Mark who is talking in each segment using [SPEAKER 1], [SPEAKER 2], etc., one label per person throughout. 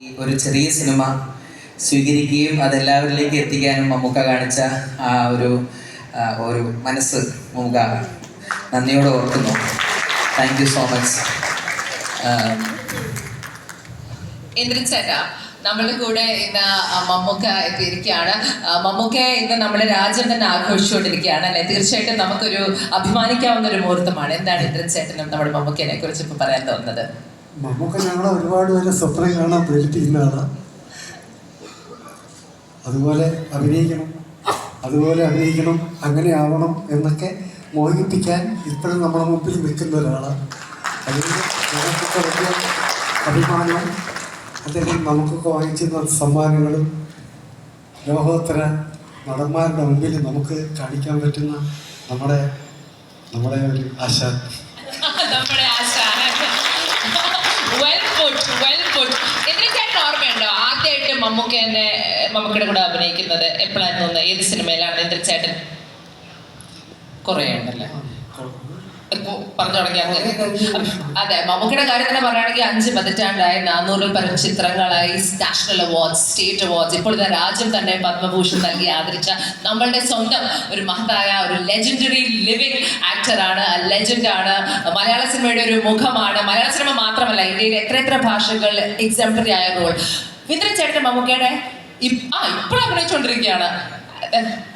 [SPEAKER 1] ഒരു ചെറിയ സിനിമ സ്വീകരിക്കുകയും അതെല്ലാവരിലേക്ക് എത്തിക്കാനും മമ്മൂക്ക കാണിച്ച ആ ഒരു മനസ്സ് മമ്മൂക്ക നന്ദിയോടെ ഓർക്കുന്നു. Thank you so much.
[SPEAKER 2] ഇന്ദ്രൻചേട്ടാ, നമ്മളുടെ കൂടെ ഇന്ന് മമ്മൂക്ക എത്തിയിരിക്കുകയാണ്. മമ്മൂക്ക ഇന്ന് നമ്മുടെ രാജ്യം തന്നെ ആഘോഷിച്ചുകൊണ്ടിരിക്കുകയാണ് അല്ലെ? തീർച്ചയായിട്ടും നമുക്കൊരു അഭിമാനിക്കാവുന്ന ഒരു മുഹൂർത്തമാണ്. എന്താണ് ഇന്ദ്രൻചേട്ടനും നമ്മുടെ മമ്മൂക്കയെ കുറിച്ച് ഇപ്പൊ പറയാൻ തോന്നുന്നത്?
[SPEAKER 3] മമ്മൂക്ക ഞങ്ങളെ ഒരുപാട് പേര് സ്വപ്നം കാണാൻ പ്രേരിപ്പിക്കുന്ന ആളാണ്. അതുപോലെ അഭിനയിക്കണം, അങ്ങനെ ആവണം എന്നൊക്കെ മോഹിപ്പിക്കാൻ ഇപ്പോഴും നമ്മുടെ മുമ്പിൽ നിൽക്കുന്ന ഒരാളാണ്. അതിന് നമുക്കൊക്കെ വലിയ അഭിമാനം. അല്ലെങ്കിൽ നമുക്കൊക്കെ വാങ്ങിച്ചിരുന്ന സമ്മാനങ്ങളും ലോകോത്തര നടന്മാരുടെ മുമ്പിൽ നമുക്ക് കാണിക്കാൻ പറ്റുന്ന നമ്മുടെ ഒരു ആശ.
[SPEAKER 2] ഓർമ്മയുണ്ടോ ആദ്യമായിട്ട് മമ്മൂക്കയുടെ കൂടെ അഭിനയിക്കുന്നത് എപ്പോഴായിരുന്നു തോന്നുന്നത്? ഏത് സിനിമയിലാണ് ഇന്ദ്രൻചേട്ടൻ? കുറേ ഉണ്ടല്ലേ പറഞ്ഞു തുടങ്ങി. അതെ, മമ്മൂക്കയുടെ കാര്യത്തിന് പറയുകയാണെങ്കിൽ 5 പതിറ്റാണ്ടായി, 400-ൽ പരം ചിത്രങ്ങളായി, നാഷണൽ അവാർഡ്സ്, സ്റ്റേറ്റ് അവാർഡ്സ്, ഇപ്പോൾ ഇതാ രാജ്യം തന്നെ പത്മഭൂഷൺ നൽകി ആദരിച്ച നമ്മളുടെ സ്വന്തം ഒരു മഹത്തായ ഒരു ലെജൻഡറി ലിവിംഗ് ആക്ടറാണ്, ലെജൻഡാണ്. മലയാള സിനിമയുടെ ഒരു മുഖമാണ്. മലയാള സിനിമ മാത്രമല്ല, ഇന്ത്യയിൽ എത്ര ഭാഷകൾ എക്സാംപിളറി ആയ റോൾ. ഇന്ദ്രൻചേട്ടൻ മമ്മൂക്കയുടെ ഇപ്പോഴും അഭിനയിച്ചുകൊണ്ടിരിക്കുകയാണ്.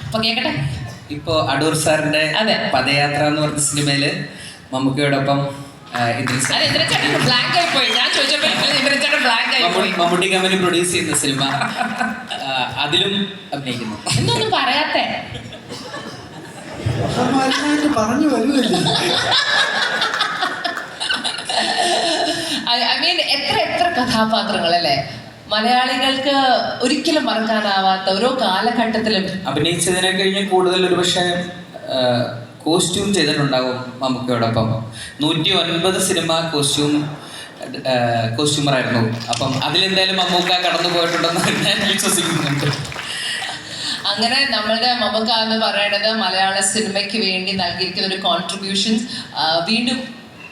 [SPEAKER 2] അപ്പൊ കേക്കട്ടെ.
[SPEAKER 1] ഇപ്പോ അടൂർ സാറിന്റെ പദയാത്ര എന്ന് പറഞ്ഞ സിനിമയില് മമ്മൂക്കയോടൊപ്പം മമ്മൂട്ടി കമ്പനി പ്രൊഡ്യൂസ് ചെയ്യുന്ന സിനിമ, അതിലും അഭിനയിക്കുന്നു.
[SPEAKER 2] എന്തൊന്നും പറയാത്തെ?
[SPEAKER 3] പറഞ്ഞു വരുന്നില്ല.
[SPEAKER 2] ഐ മീൻ എത്ര കഥാപാത്രങ്ങൾ അല്ലേ മലയാളികൾക്ക് ഒരിക്കലും മറക്കാനാവാത്ത ഓരോ കാലഘട്ടത്തിലും
[SPEAKER 1] അഭിനയിച്ചതിനെ കഴിഞ്ഞ് കൂടുതൽ ഒരു പക്ഷേ കോസ്റ്റ്യൂം ചെയ്തിട്ടുണ്ടാകും മമ്മൂക്കയോടൊപ്പം. 109 സിനിമ കോസ്റ്റ്യൂമറായിരുന്നു. അപ്പം അതിലെന്തായാലും മമ്മൂക്ക കടന്നു പോയിട്ടുണ്ടെന്ന് ഞാൻ വിശ്വസിക്കുന്നുണ്ട്.
[SPEAKER 2] അങ്ങനെ നമ്മളുടെ മമ്മൂക്ക എന്ന് പറയുന്നത് മലയാള സിനിമയ്ക്ക് വേണ്ടി നൽകിയിരിക്കുന്ന ഒരു കോൺട്രിബ്യൂഷൻസ് വീണ്ടും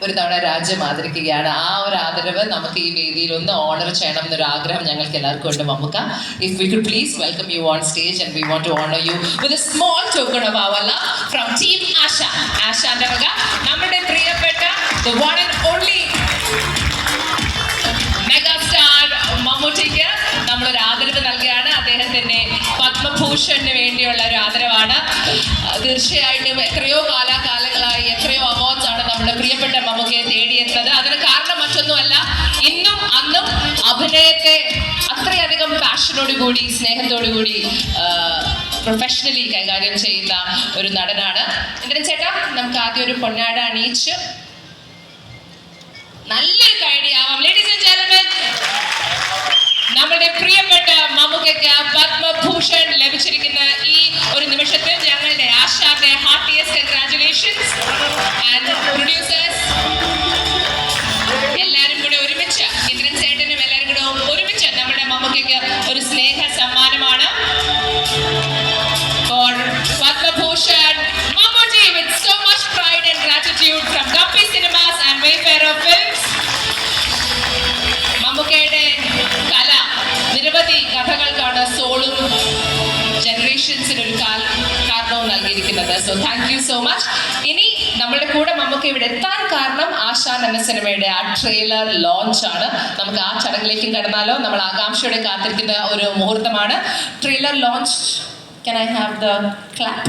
[SPEAKER 2] ഒരു തവണ രാജ്യം ആദരിക്കുകയാണ്. ആ ഒരു ആദരവ് നമുക്ക് ഈ വേദിയിൽ ഒന്ന് ഓണർ ചെയ്യണം എന്നൊരു ആഗ്രഹം ഞങ്ങൾക്ക് എല്ലാവർക്കും ഉണ്ട്. Mammukka, if we could please welcome you on stage and we want to honour you with a small token of our love from team Asha. ആശാന്റെ വക നമ്മുടെ പ്രിയപ്പെട്ട the one and only megastar മമ്മൂട്ടിക്ക് നമ്മളൊരു ആദരവ് നൽകുകയാണ്. അദ്ദേഹത്തിന്റെ പത്മഭൂഷണിന് വേണ്ടിയുള്ള ഒരു ആദരവാണ്. തീർച്ചയായിട്ടും എത്രയോ കാലാകാലങ്ങളായി എത്രയോ അവാർഡ്സ് ആണ് നമ്മുടെ പ്രിയപ്പെട്ട മമ്മൂക്കയെ തേടിയെത്തുന്നത്. അതിന് കാരണം മറ്റൊന്നുമല്ല, ഇന്നും അന്നും അഭിനയത്തെ അത്രയധികം പാഷനോടുകൂടി സ്നേഹത്തോടുകൂടി പ്രൊഫഷണലി കൈകാര്യം ചെയ്യുന്ന ഒരു നടനാണ് ഇന്ദ്രൻചേട്ടാ. നമുക്ക് ആദ്യം ഒരു പൊന്നാട അണിയിച്ച് നല്ലൊരു കൈഡിയാവാം. ലേഡീസ് ആൻഡ് ജെന്റിൽമെൻ, നമ്മുടെ പ്രിയപ്പെട്ട മമ്മൂക്കയ്ക്ക് പത്മഭൂഷൺ ലഭിച്ചിരിക്കുന്ന ഈ ഒരു നിമിഷത്തിൽ ഞങ്ങളുടെ ആശാന്റെ ഹാർട്ടിയസ്റ്റ് കൺഗ്രാറ്റുലേഷൻസ്. ആൻഡ് പ്രൊഡ്യൂസേഴ്സ് എല്ലാവരും കൂടെ ഒരുമിച്ച്, ഇന്ദ്രൻചേട്ടനും എല്ലാവരും കൂടെ ഒരുമിച്ച് നമ്മുടെ മമ്മൂക്കയ്ക്ക് ഒരു സ്നേഹ സമ്മാനമാണ്. For Padma Bhushan Mammootty with so much pride and gratitude from Guppy Cinemas and Wayfarer Films. മമ്മൂക്കയുടെ കല നിരവധി കഥകൾക്കാണ് സോളും ജനറേഷൻസിന് ഒരു കാരണവും നൽകിയിരിക്കുന്നത്. So thank you so much. ഇനി നമ്മുടെ കൂടെ മമ്മൂക്ക ഇവിടെ എത്താൻ കാരണം ആശാൻ എന്ന സിനിമയുടെ ആ ട്രെയിലർ ലോഞ്ച് ആണ്. നമുക്ക് ആ ചടങ്ങിലേക്കും കടന്നാലോ? നമ്മൾ ആകാംക്ഷയോടെ കാത്തിരിക്കുന്ന ഒരു മുഹൂർത്തമാണ് trailer launch. Can I have the clap?